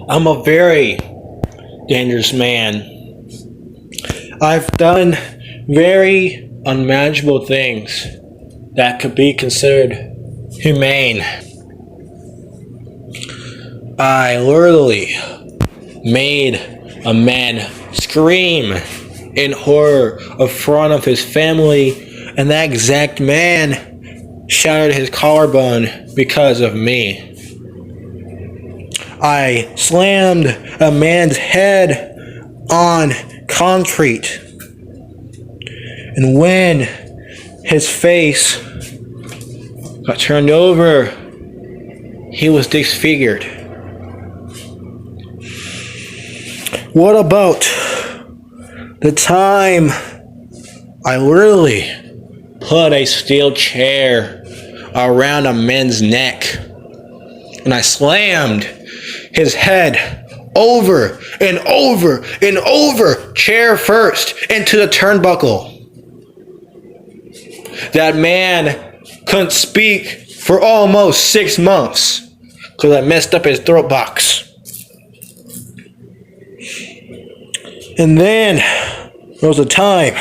I'm a very dangerous man. I've done very unmanageable things that could be considered humane. I literally made a man scream in horror in front of his family, and that exact man shattered his collarbone because of me. I slammed a man's head on concrete, and when his face got turned over, he was disfigured. What about the time I literally put a steel chair around a man's neck and I slammed his head over and over and over, chair first, into the turnbuckle? That man couldn't speak for almost 6 months because I messed up his throat box. And then there was a time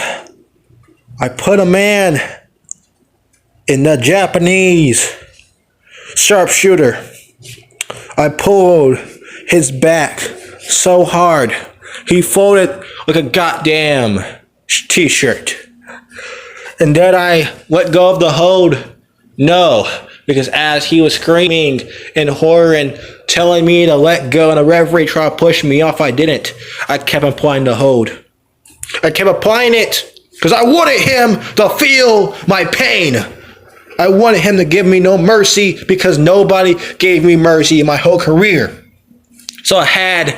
I put a man in the Japanese sharpshooter. I pulled his back so hard he folded like a goddamn t-shirt. And then I let go of the hold? No, because as he was screaming in horror and telling me to let go and the referee tried to push me off, I didn't. I kept applying the hold. I kept applying it because I wanted him to feel my pain. I wanted him to give me no mercy because nobody gave me mercy in my whole career. So I had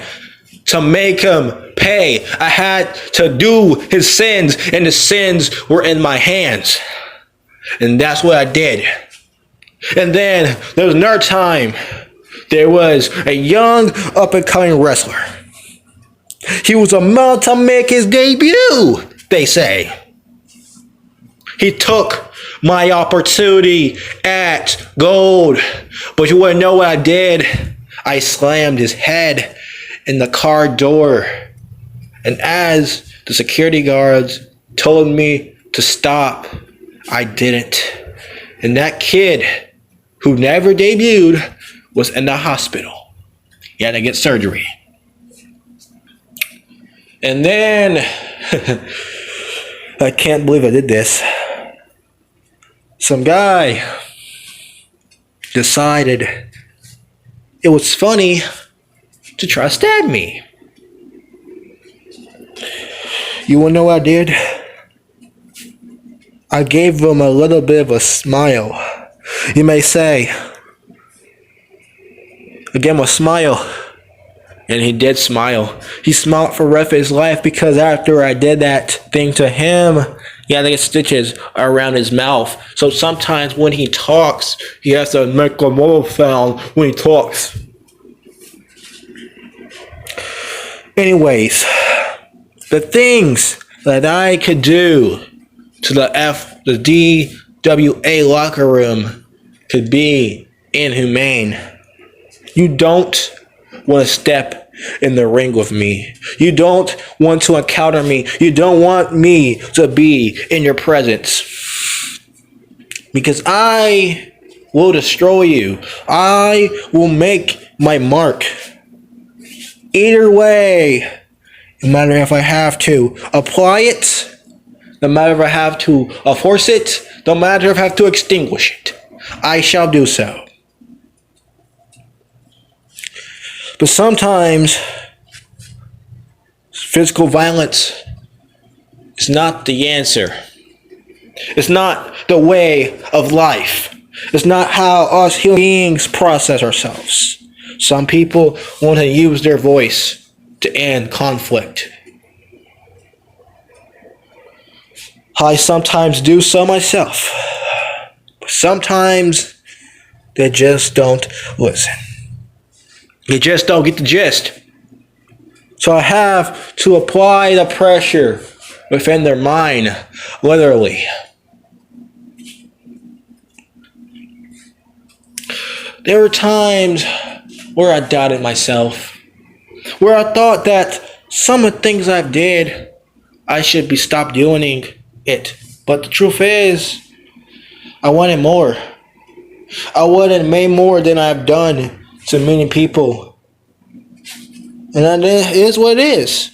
to make him pay. I had to do his sins, and the sins were in my hands. And that's what I did. And then there was another time. There was a young up-and-coming wrestler. He was about to make his debut, they say. He took my opportunity at gold. But you want to know what I did? I slammed his head in the car door. And as the security guards told me to stop, I didn't. And that kid who never debuted was in the hospital. He had to get surgery. And then, I can't believe I did this. Some guy decided it was funny to try to stab me. You wanna know what I did? I gave him a little bit of a smile. You may say, I gave him a smile. And he did smile. He smiled for the rest of his life because after I did that thing to him, he had to get stitches around his mouth. So sometimes when he talks, he has to make a mouth sound when he talks. Anyways, the things that I could do to the DWA locker room could be inhumane. You don't want to step in the ring with me. You don't want to encounter me. You don't want me to be in your presence. Because I will destroy you. I will make my mark. Either way, no matter if I have to apply it, no matter if I have to force it, no matter if I have to extinguish it, I shall do so. But sometimes physical violence is not the answer. It's not the way of life. It's not how us human beings process ourselves. Some people want to use their voice to end conflict. I sometimes do so myself. But sometimes they just don't listen. They just don't get the gist. So I have to apply the pressure within their mind, literally. There were times where I doubted myself. where I thought that some of the things I've did, I should be stopped doing it. But the truth is, I wanted more. I wanted made more than I've done to many people. And that is what it is.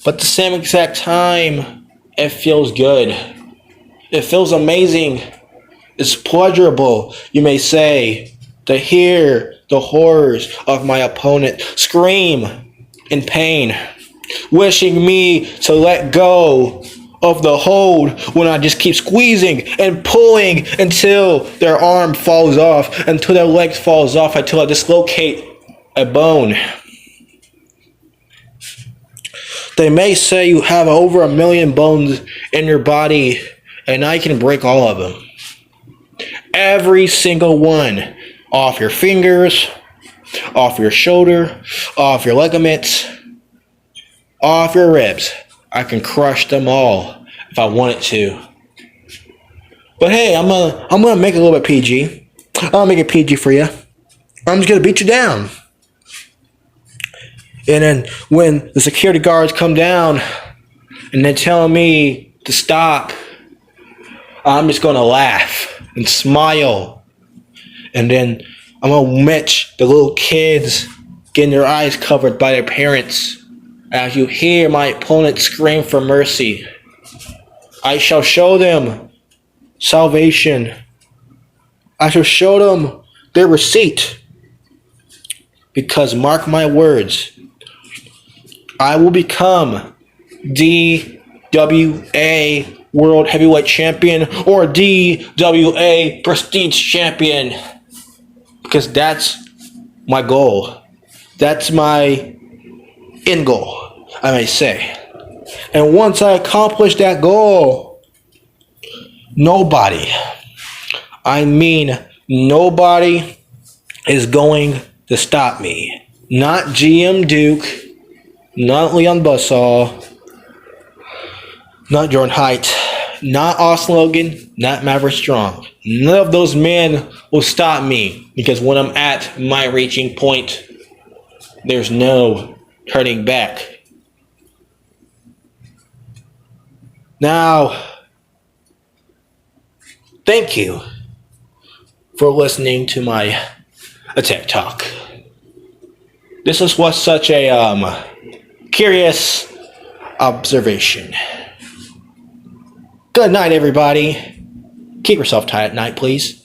But at the same exact time, it feels good. It feels amazing. It's pleasurable, you may say, to hear the horrors of my opponent scream in pain, wishing me to let go of the hold when I just keep squeezing and pulling until their arm falls off, until their leg falls off, until I dislocate a bone. They may say you have over 1 million bones in your body, and I can break all of them. Every single one. Off your fingers, off your shoulder, off your ligaments, off your ribs. I can crush them all if I wanted to. But hey, I'm gonna make it a little bit PG. I'll make it PG for you. I'm just gonna beat you down. And then when the security guards come down and they're telling me to stop, I'm just gonna laugh and smile. And then I'm gonna match the little kids getting their eyes covered by their parents as you hear my opponent scream for mercy. I shall show them salvation. I shall show them their receipt. Because mark my words, I will become DWA World Heavyweight Champion or DWA Prestige Champion. Because that's my goal. That's my end goal, I may say. And once I accomplish that goal, nobody, I mean nobody, is going to stop me. Not GM Duke, not Leon Bussall, not Jordan Haidt, not Austin Logan, not Maverick Strong. None of those men will stop me, because when I'm at my reaching point, there's no turning back. Now, thank you for listening to my Attack Talk. This was such a curious observation. Good night, everybody. Keep yourself tight at night, please.